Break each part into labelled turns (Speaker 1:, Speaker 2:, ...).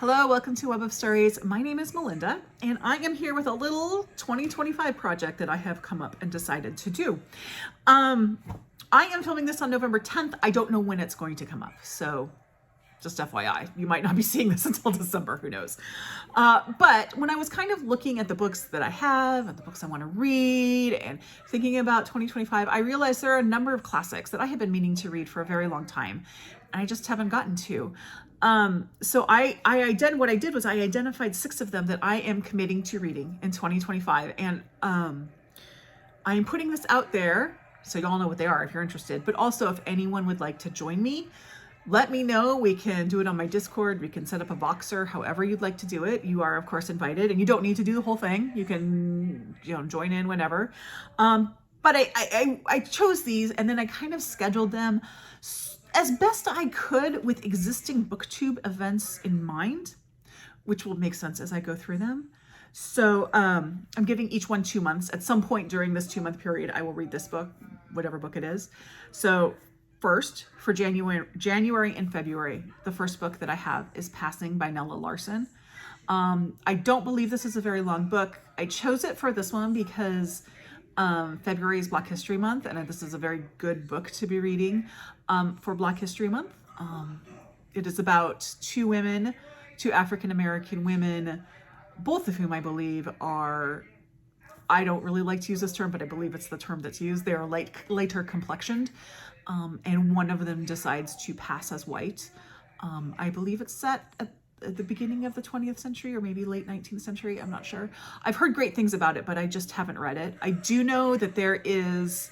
Speaker 1: Hello, welcome to Web of Stories. My name is Melinda, and I am here with a little 2025 project that I have come up and decided to do. I am filming this on November 10th. I don't know when it's going to come up, so just FYI, you might not be seeing this until December, who knows. But when I was kind of looking at the books that I have and the books I want to read and thinking about 2025, I realized there are a number of classics that I have been meaning to read for a very long time, and I just haven't gotten to. So I identified 6 of them that I am committing to reading in 2025. And I am putting this out there so y'all know what they are if you're interested. But also, if anyone would like to join me, let me know. We can do it on my Discord. We can set up a Voxer, however you'd like to do it. You are, of course, invited, and you don't need to do the whole thing. You can, join in whenever. But I chose these, and then I kind of scheduled them as best I could with existing booktube events in mind, which will make sense as I go through them. So I'm giving each one 2 months. At some point during this 2-month period, I will read this book, whatever book it is. So first, for January and February, the first book that I have is Passing by Nella Larson. I don't believe this is a very long book. I chose it for this one because February is Black History Month, and this is a very good book to be reading for Black History Month. It is about 2 women, 2 African-American women, both of whom I believe are, I don't really like to use this term, but I believe it's the term that's used. They are lighter complexioned, and one of them decides to pass as white. I believe it's set at the beginning of the 20th century or maybe late 19th century. I'm not sure. I've heard great things about it, but I just haven't read it. I do know that there is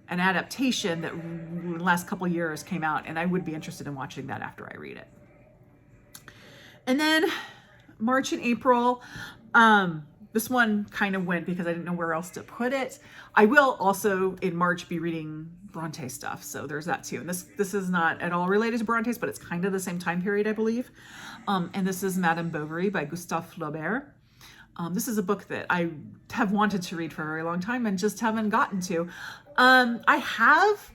Speaker 1: an adaptation that in the last couple years came out, and I would be interested in watching that after I read it. And then March and April, this one kind of went because I didn't know where else to put it. I will also in March be reading Bronte stuff, so there's that too. And this is not at all related to Bronte's, but it's kind of the same time period, I believe. And this is Madame Bovary by Gustave Flaubert. This is a book that I have wanted to read for a very long time and just haven't gotten to. I have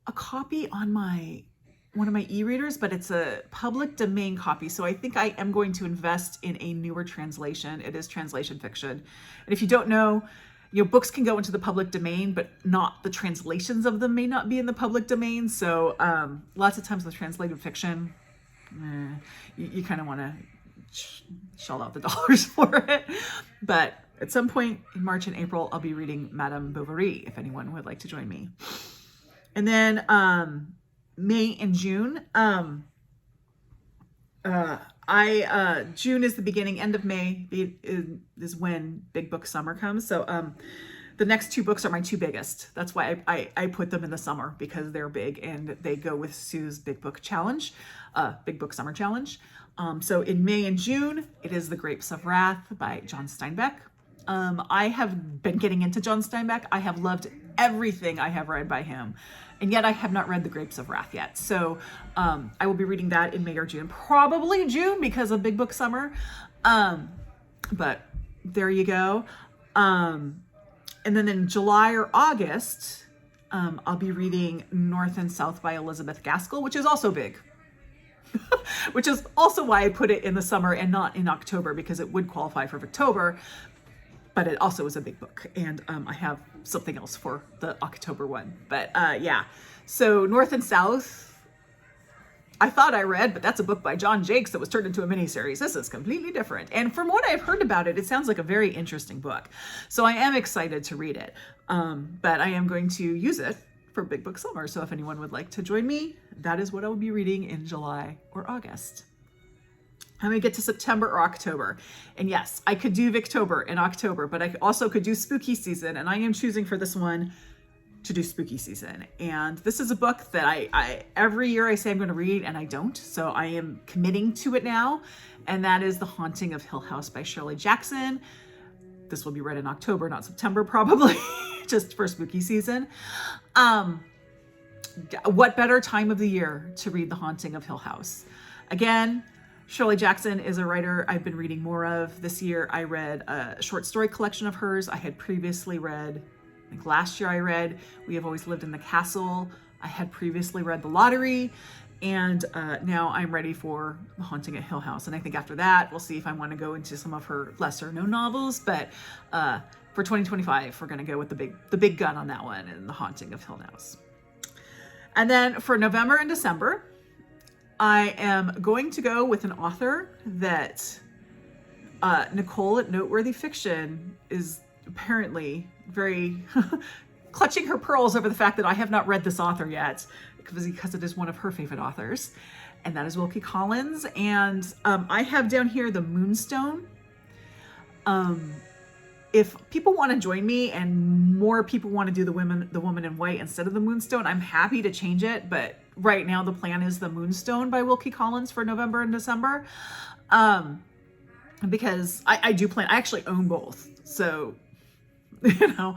Speaker 1: a copy on one of my e-readers, but it's a public domain copy. So I think I am going to invest in a newer translation. It is translation fiction. And if you don't know, books can go into the public domain, but not the translations of them may not be in the public domain. So lots of times with translated fiction, you kind of want to shell out the dollars for it. But at some point in March and April, I'll be reading Madame Bovary, if anyone would like to join me. And then May and June. June is the beginning, end of May is when Big Book Summer comes. So the next 2 books are my 2 biggest. That's why I put them in the summer, because they're big and they go with Sue's Big Book Challenge, Big Book Summer Challenge. So in May and June, it is The Grapes of Wrath by John Steinbeck. I have been getting into John Steinbeck. I have loved everything I have read by him, and yet I have not read The Grapes of Wrath yet. So I will be reading that in May or June, probably June because of Big Book Summer. But there you go. And then in July or August, I'll be reading North and South by Elizabeth Gaskell, which is also big. Which is also why I put it in the summer and not in October, because it would qualify for October, but it also is a big book. And I have something else for the October one. But yeah, so North and South, I thought I read, but that's a book by John Jakes that was turned into a miniseries. This is completely different. And from what I've heard about it, it sounds like a very interesting book. So I am excited to read it. But I am going to use it for Big Book Summer. So if anyone would like to join me, that is what I will be reading in July or August. I'm going to get to September or October. And yes, I could do Victober in October, but I also could do Spooky Season. And I am choosing for this one to do Spooky Season. And this is a book that I every year I say I'm going to read and I don't. So I am committing to it now. And that is The Haunting of Hill House by Shirley Jackson. This will be read in October, not September, probably, just for Spooky Season. What better time of the year to read The Haunting of Hill House? Again, Shirley Jackson is a writer I've been reading more of. This year I read a short story collection of hers. I had previously read, I think last year I read We Have Always Lived in the Castle. I had previously read The Lottery. And now I'm ready for The Haunting at Hill House. And I think after that, we'll see if I want to go into some of her lesser known novels. But for 2025, we're going to go with the big gun on that one, and The Haunting of Hill House. And then for November and December, I am going to go with an author that Nicole at Noteworthy Fiction is apparently very clutching her pearls over the fact that I have not read this author yet, because it is one of her favorite authors, and that is Wilkie Collins. And I have down here The Moonstone. If people want to join me and more people want to do the Woman in White instead of The Moonstone, I'm happy to change it. But right now the plan is The Moonstone by Wilkie Collins for November and December. Because I do plan, I actually own both. So, you know,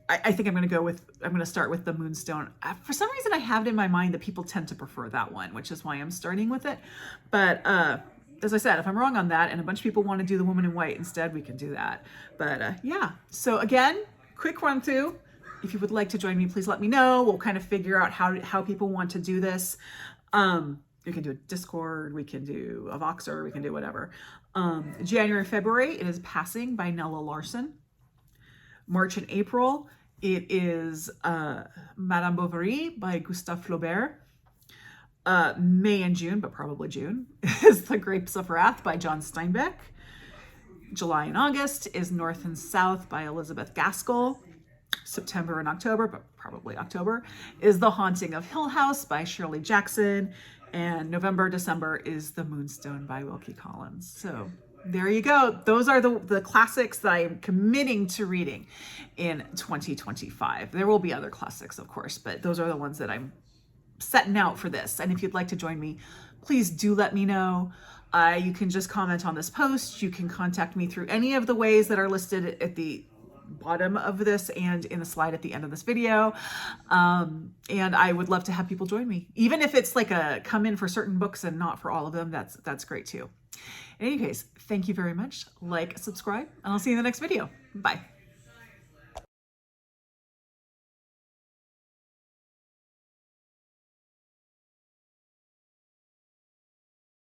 Speaker 1: I think I'm going to start with The Moonstone. For some reason, I have it in my mind that people tend to prefer that one, which is why I'm starting with it. But as I said, if I'm wrong on that and a bunch of people want to do The Woman in White instead, we can do that. But yeah, so again, quick run through. If you would like to join me, please let me know. We'll kind of figure out how people want to do this. We can do a Discord, we can do a Voxer, we can do whatever. January, February, it is Passing by Nella Larson. March and April, it is Madame Bovary by Gustave Flaubert. May and June, but probably June, is The Grapes of Wrath by John Steinbeck. July and August is North and South by Elizabeth Gaskell. September and October, but probably October, is The Haunting of Hill House by Shirley Jackson. And November, December is The Moonstone by Wilkie Collins. So there you go. Those are the classics that I am committing to reading in 2025. There will be other classics, of course, but those are the ones that I'm setting out for this. And if you'd like to join me, please do let me know. You can just comment on this post. You can contact me through any of the ways that are listed at the bottom of this and in the slide at the end of this video. And I would love to have people join me. Even if it's like a come in for certain books and not for all of them, that's great too. In any case, thank you very much. Like, subscribe, and I'll see you in the next video. Bye.